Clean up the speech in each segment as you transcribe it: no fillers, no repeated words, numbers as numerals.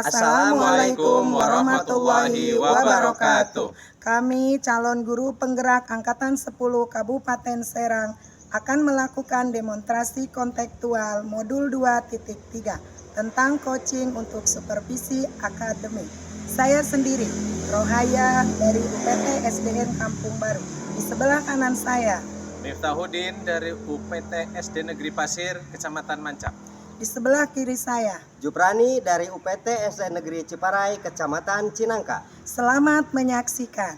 Assalamualaikum warahmatullahi wabarakatuh. Kami calon guru penggerak Angkatan 10 Kabupaten Serang akan melakukan demonstrasi kontekstual modul 2.3 tentang coaching untuk supervisi akademik. Saya sendiri, Rohaya dari UPT SDN Kampung Baru. Di sebelah kanan saya, Miftahuddin dari UPT SD Negeri Pasir, Kecamatan Mancak. di sebelah kiri saya, Juprani dari UPT SD Negeri Ciparai, Kecamatan Cinangka. selamat menyaksikan.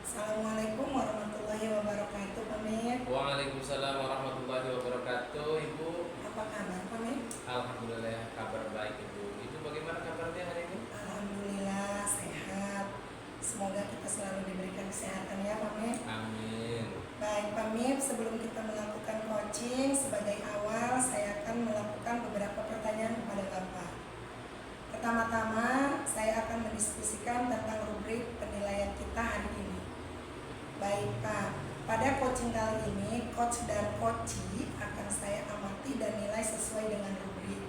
Assalamualaikum warahmatullahi wabarakatuh, Pak Mir. Waalaikumsalam warahmatullahi wabarakatuh. Ibu, Apa kabar, Pak Mir? alhamdulillah kabar baik Ibu. Ibu bagaimana kabarnya hari ini? Alhamdulillah sehat. Semoga kita selalu diberikan kesehatan ya, Pak Mir. Amin. Baik, Pak Mir, sebelum kita melakukan coaching, sebagai awal saya akan melakukan beberapa pertanyaan kepada Bapak. Pertama-tama, saya akan mendiskusikan tentang rubrik penilaian kita hari ini. Baik, Pak. Pada coaching kali ini, coach dan coachee akan saya amati dan nilai sesuai dengan rubrik.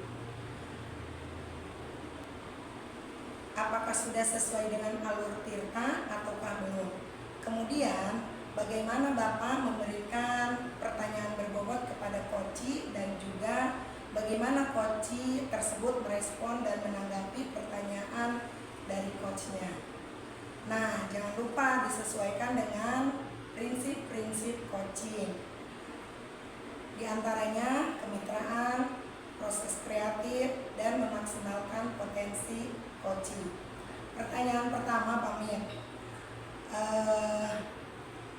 Apakah sudah sesuai dengan alur tirta ataukah belum? Kemudian, bagaimana Bapak memberikan pertanyaan berbobot kepada coachee dan juga bagaimana coachee tersebut merespon dan menanggapi pertanyaan dari coachnya. Nah, jangan lupa disesuaikan dengan prinsip-prinsip coaching. Di antaranya kemitraan, proses kreatif, dan memaksimalkan potensi coaching. Pertanyaan pertama, Pak Mir.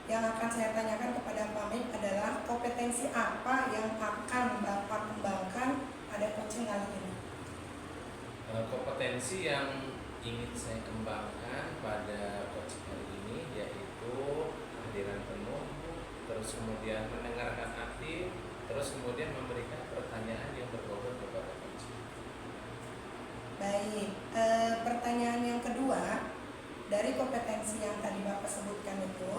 Yang akan saya tanyakan kepada Pak Mir adalah kompetensi apa yang akan Bapak kembangkan pada coaching kali ini? Kompetensi yang ingin saya kembangkan pada coaching kali ini yaitu kehadiran penuh, terus kemudian mendengarkan aktif, terus kemudian memberikan pertanyaan yang berbobot kepada coaching. Baik, pertanyaan yang kedua, dari kompetensi yang tadi Bapak sebutkan itu,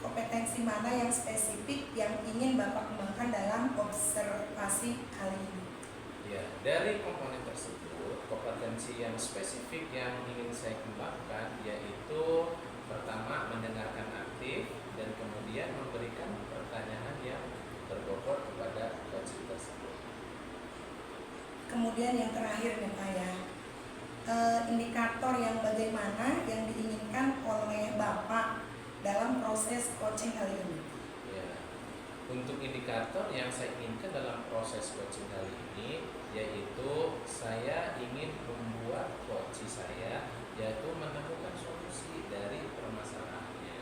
kompetensi mana yang spesifik yang ingin Bapak kembangkan dalam observasi kali ini? Ya, dari komponen tersebut, kompetensi yang spesifik yang ingin saya kembangkan yaitu pertama mendengarkan aktif dan kemudian memberikan pertanyaan yang berbobot kepada coaching tersebut. Kemudian yang terakhir nih Pak ya, indikator yang bagaimana yang diinginkan oleh Bapak dalam proses coaching kali ini? Ya, untuk indikator yang saya inginkan dalam proses coaching kali ini yaitu saya ingin membuat coaching saya yaitu menemukan solusi dari permasalahannya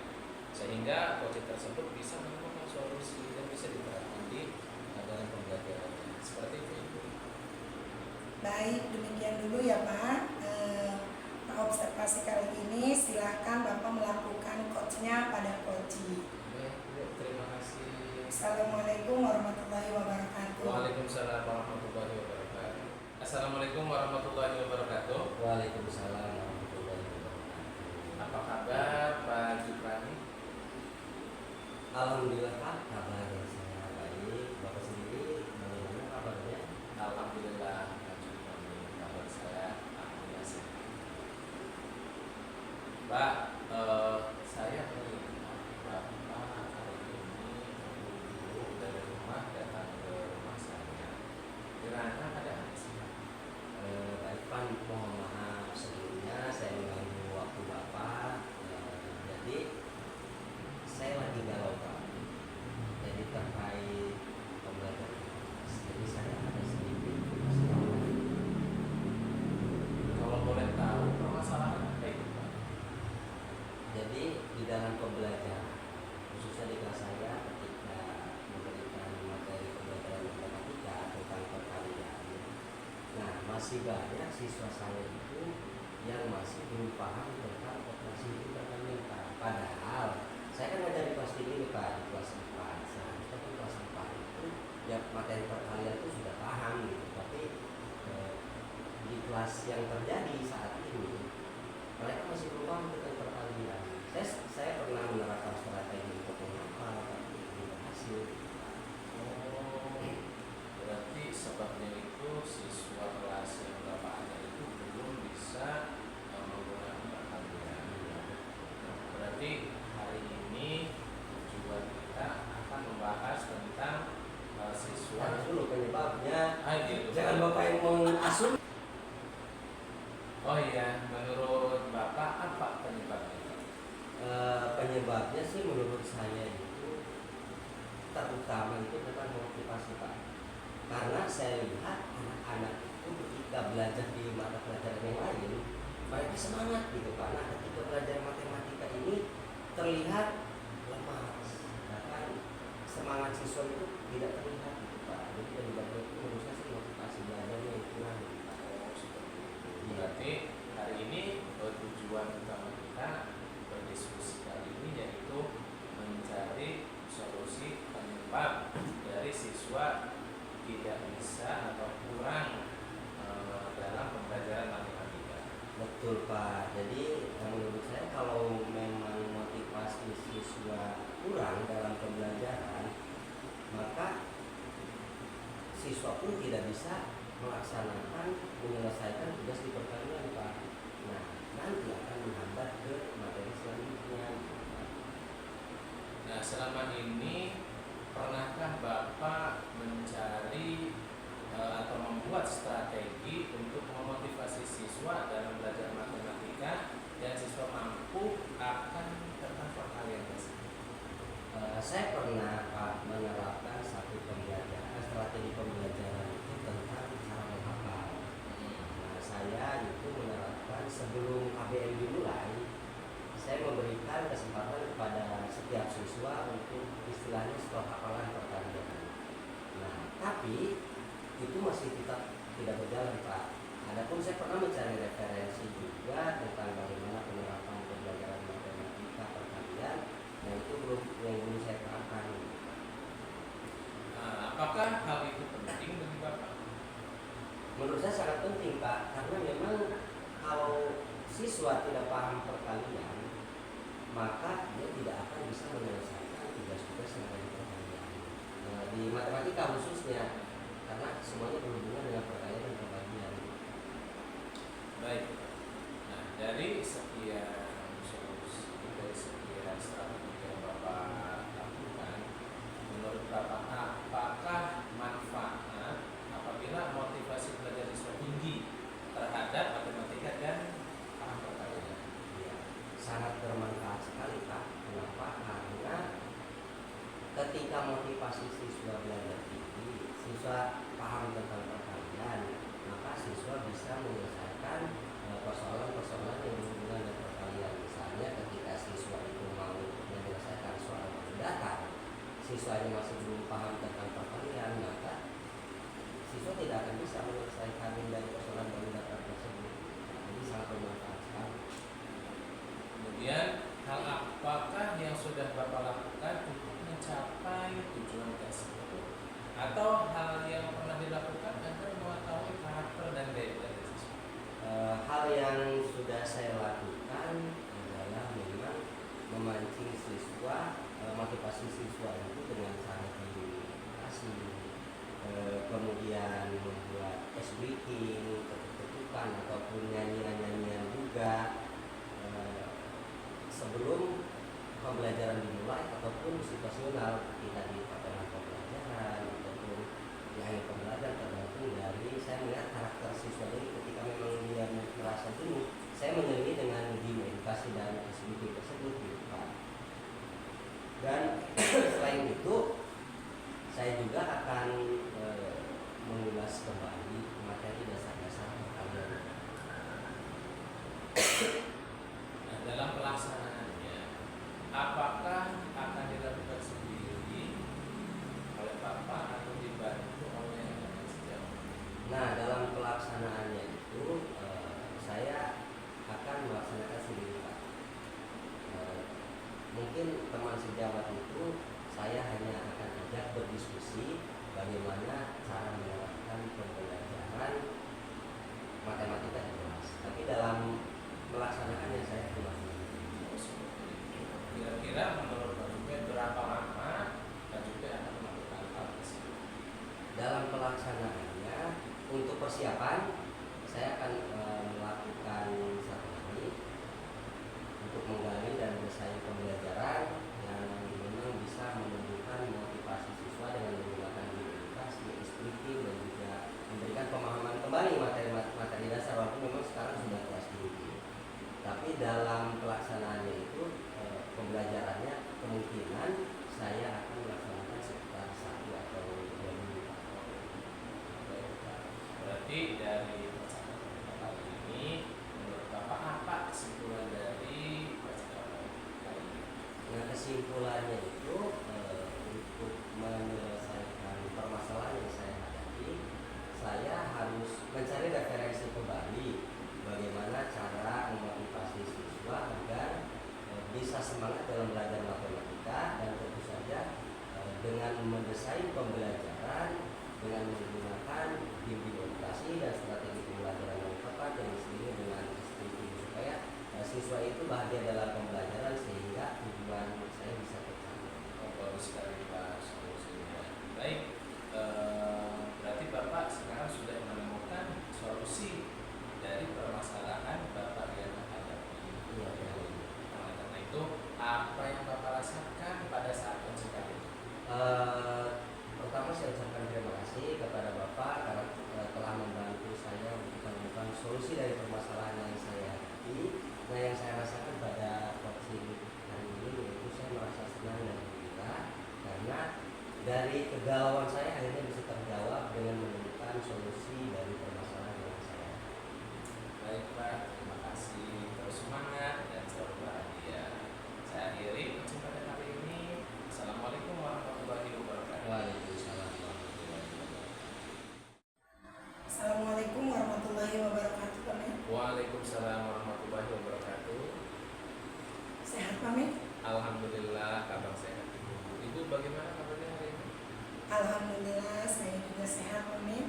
sehingga coaching tersebut bisa menemukan solusi dan bisa diterapkan di dalam pembelajarannya. Seperti itu, Ibu. Baik, demikian dulu ya Pak. Observasi kali ini silahkan Bapak melakukan coachnya pada coaching. Baik, Bu, terima kasih. Assalamualaikum warahmatullahi wabarakatuh. Waalaikumsalam warahmatullahi wabarakatuh. Assalamualaikum warahmatullahi wabarakatuh. Waalaikumsalam warahmatullahi wabarakatuh. Apa kabar Pak Juprani? Alhamdulillah Pak, kabar saya baik. Bapak sendiri bagaimana kabarnya? Alhamdulillah Pak Juprani, kabar saya alhamdulillah sehat. Pak, saya mengingat Bapak hari ini buru-buru dari rumah datang ke rumah saya. Kiranya ada apa sih? Baik Pak, mohon maaf sebelumnya saya mengganggu waktu Bapak. Jadi saya lagi galau Pak. Jadi terkait pembelajaran. Jadi saya ada sedikit masalah. Kalau boleh tahu permasalahan apa itu, Pak? Jadi di dalam pembelajaran, khususnya di kelas saya ketika memberikan materi pembelajaran matematika tentang perkalian, nah masih banyak siswa saya itu yang masih belum paham tentang operasi fundamental. Padahal saya kan ngajar di kelas tinggi nih Pak, di kelas 4. Seharusnya kan kelas 4 itu ya materi perkalian itu sudah paham gitu. Tapi di kelas yang terjadi saat ini mereka masih belum paham tentang perkalian. Saya pernah menerapkan strategi untuk mengapa tapi tidak berhasil. Oh, berarti sebabnya itu siswa kelas yang Bapak ada itu belum bisa menggunakan perkalian. Berarti hari ini tujuan kita akan membahas tentang siswa. Harus dulu penyebabnya. Gitu. Jangan Bapak yang mengasum. Oh iya, menurut Bapak apa penyebabnya? Penyebabnya sih menurut saya itu terutama itu memang motivasi Pak. Karena saya lihat anak-anak itu ketika belajar di mata pelajaran yang lain mereka semangat gitu Pak. Nah ketika belajar matematika ini terlihat lemas, bahkan semangat siswa itu tidak terlihat gitu Pak. Jadi dari bagian itu menurut saya sih motivasi belajarnya yang kurang. Oh, seperti itu. Berarti hari ini tujuan utama kita berdiskusi kali ini yaitu mencari solusi penyebab dari siswa tidak bisa atau kurang dalam pembelajaran matematika. Betul Pak. Jadi menurut saya kalau memang motivasi siswa kurang dalam pembelajaran, maka siswa pun tidak bisa menyelesaikan tugas di pertanian Pak. Nah nanti akan menghambat ke materi selanjutnya. Nah, selama ini pernahkah Bapak mencari atau membuat strategi untuk memotivasi siswa dalam belajar matematika dan siswa mampu akan tentang perkalian tersebut? Saya pernah Pak menerapkan satu pembelajaran, strategi pembelajaran itu tentang cara menghafal. Nah, saya itu menerapkan sebelum KBM dimulai, saya memberikan kesempatan kepada setiap siswa untuk istilahnya stop hafalan perkalian. Nah, tapi itu masih tetap tidak berjalan Pak. Adapun saya pernah mencari referensi juga tentang bagaimana penerapan pembelajaran matematika perkalian, nah itu belum saya terapkan. Nah, apakah hal itu penting bagi Bapak? Menurut saya sangat penting Pak, karena memang kalau siswa tidak paham perkalian, maka dia tidak akan bisa menyelesaikan tugas-tugas yang ada di perkalian. Di matematika khususnya, karena semuanya berhubungan dengan perkalian dan pembagian. Baik. Nah, dari sekian solusi, dari sekian strategi yang Bapak lakukan, menurut Bapak apakah manfaat apabila motivasi belajar siswa tinggi terhadap matematika dan paham perkalian? Ya, sangat bermanfaat sekali Pak. Kenapa? Karena ketika motivasi siswa belajar tinggi, siswa paham tentang perkalian, maka siswa bisa menyelesaikan persoalan-persoalan yang berhubungan dengan perkalian. Misalnya ketika siswa itu mau menyelesaikan soal datar, siswanya masih belum paham tentang perkalian, maka siswa tidak akan bisa menyelesaikan dari persoalan datar tersebut. Jadi sangat bermanfaat sekali. Kemudian hal apakah yang sudah Bapak lakukan untuk mencapai tujuan tersebut? Atau hal yang pernah dilakukan agar mengetahui karakter dan gaya belajar siswa? Hal yang sudah saya lakukan adalah memang memancing siswa, motivasi siswa itu dengan cara edukasi, kemudian membuat ice breaking, ketuk-ketukan ataupun nyanyian-nyanyian juga sebelum pembelajaran dimulai ataupun situasional ketika di pertengahan pembelajaran ataupun di akhir pembelajaran, tergantung dari saya melihat karakter siswa. Jadi ketika memang dia merasa jenuh, saya menyelingi dengan game edukasi dan SBT tersebut gitu Pak. Dan selain itu saya juga akan mengulas kembali materi dasar-dasar perkalian. Nah, dalam pelaksanaannya, apakah akan dilakukan sendiri oleh Bapak atau dibantu oleh rekan sejauh? Nah, dalam pelaksanaannya itu saya akan melaksanakan sendiri Pak. Mungkin teman sejawat itu saya hanya akan ajak berdiskusi bagaimana cara menerapkan pembelajaran matematika di kelas. Tapi dalam melaksanakannya saya persiapan saya akan melakukan satu hari untuk menggali dan mendesain pembelajaran yang memang bisa menumbuhkan motivasi siswa dengan menggunakan edukasi, instruktif dan juga memberikan pemahaman kembali materi dasar, walaupun memang sekarang sudah kelas tinggi. Tapi dalam pelaksanaannya itu pembelajarannya kemungkinan saya akan melaksanakan sekitar 1 atau 2 minggu. Berarti dari percakapan kali ini, menurut Bapak apa kesimpulan dari percakapan kali ini? Nah, kesimpulannya itu untuk menyelesaikan permasalahan yang saya hadapi, saya harus mencari referensi kembali bagaimana cara memotivasi siswa agar bisa semangat dalam belajar matematika, dan tentu saja dengan mendesain pembelajaran dengan menggunakan bimbing edukasi dan strategi pembelajaran yang tepat yang disebut dengan STP, supaya siswa itu bahagia dalam pembelajaran sehingga tujuan saya bisa tercapai. Bagus sekali Pak solusinya. Baik, berarti Bapak sekarang sudah menemukan solusi dari permasalahan Bapak yang menghadapi. Iya, Nah, karena itu apa yang Bapak rasakan pada saat konsultasi itu? Pertama saya ucapkan terima kasih kepada Bapak karena telah membantu saya untuk menemukan solusi dari permasalahan yang saya hadapi. Nah, yang saya rasakan pada coaching hari ini yaitu saya merasa senang dan gembira karena dari kegalauan saya akhirnya bisa terjawab dengan menemukan solusi dari permasalahan yang saya hadapi. Baik Pak, terima kasih. Terus semangat dan selalu bahagia. Saya akhiri kesempatan kali ini. Assalamualaikum warahmatullahi wabarakatuh. Waalaikumsalam warahmatullahi wabarakatuh. Assalamualaikum warahmatullahi wabarakatuh, Pak Min. Waalaikumsalam warahmatullahi wabarakatuh. Sehat, Pak Min? Alhamdulillah kabar sehat Ibu. Ibu bagaimana kabarnya hari ini? Alhamdulillah saya juga sehat, Pak Min.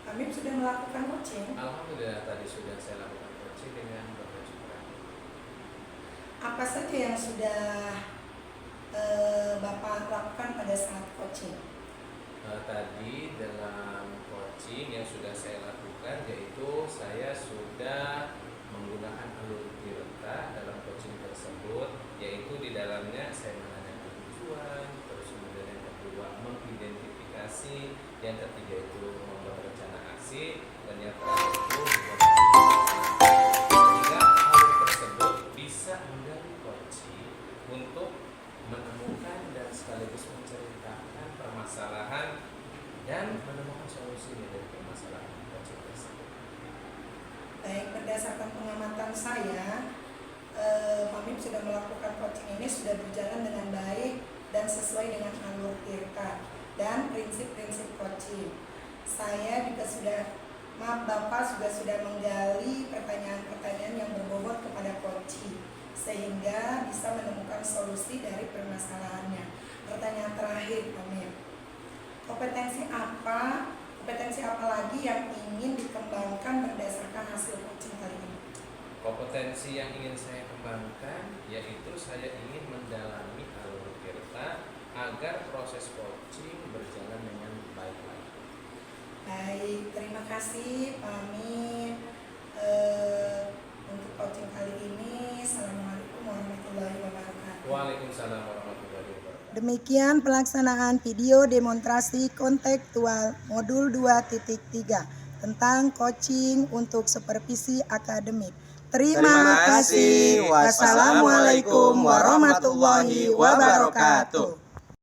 Pak Min sudah melakukan coaching. Alhamdulillah tadi sudah saya lakukan coaching dengan Bapak Cukran. Apa saja yang sudah Bapak lakukan pada saat coaching? Tadi dalam coaching yang sudah saya lakukan yaitu saya sudah menggunakan alur Tirta dalam coaching tersebut, yaitu di dalamnya saya menanyakan tujuan, terus kemudian yang kedua mengidentifikasi, yang ketiga itu membuat rencana aksi, dan yang terakhir itu membuat sehingga alur tersebut bisa menjadi coaching untuk menemukan dan sekaligus menceritakan permasalahan dan menemukan solusinya dari permasalahan coaching tersebut. Baik, berdasarkan pengamatan saya, Pak Mim sudah melakukan coaching ini sudah berjalan dengan baik dan sesuai dengan alur Tirta dan prinsip-prinsip coaching. Saya juga Bapak juga sudah menggali pertanyaan-pertanyaan yang berbobot kepada coaching sehingga bisa menemukan solusi dari permasalahannya. Pertanyaan terakhir, Pak Mim. Kompetensi apa lagi yang ingin dikembangkan berdasarkan hasil coaching kali ini? Kompetensi yang ingin saya kembangkan yaitu saya ingin mendalami alur Tirta agar proses coaching berjalan dengan baik lagi. Baik, terima kasih Pak Amin untuk coaching kali ini. Assalamualaikum warahmatullahi wabarakatuh. Waalaikumsalam warahmatullahi wabarakatuh. Demikian pelaksanaan video demonstrasi kontekstual modul 2.3 tentang coaching untuk supervisi akademik. Terima kasih. Wassalamualaikum warahmatullahi wabarakatuh.